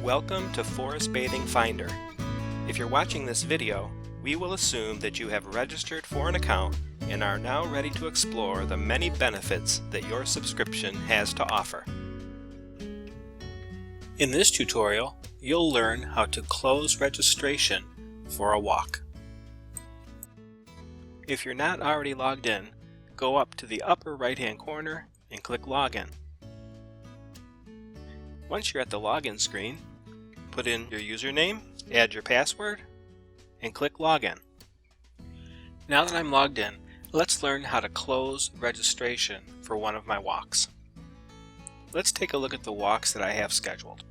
Welcome to Forest Bathing Finder. If you're watching this video, we will assume that you have registered for an account and are now ready to explore the many benefits that your subscription has to offer. In this tutorial, you'll learn how to close registration for a walk. If you're not already logged in, go up to the upper right-hand corner and click Login. Once you're at the login screen, put in your username, add your password, and click Login. Now that I'm logged in, let's learn how to close registration for one of my walks. Let's take a look at the walks that I have scheduled.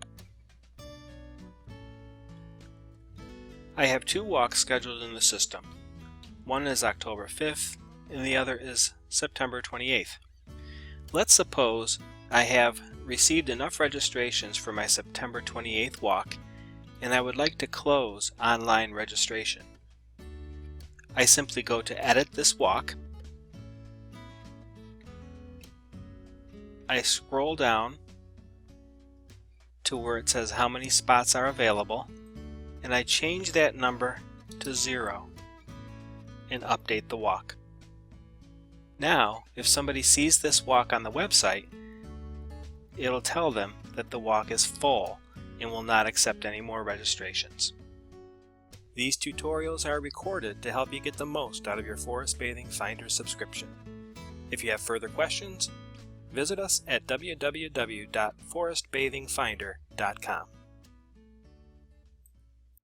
I have two walks scheduled in the system. One is October 5th and the other is September 28th. Let's suppose I have received enough registrations for my September 28th walk and I would like to close online registration. I simply go to Edit this walk. I scroll down to where it says how many spots are available, and I change that number to 0 and update the walk. Now, if somebody sees this walk on the website, it'll tell them that the walk is full and will not accept any more registrations. These tutorials are recorded to help you get the most out of your Forest Bathing Finder subscription. If you have further questions, visit us at www.forestbathingfinder.com.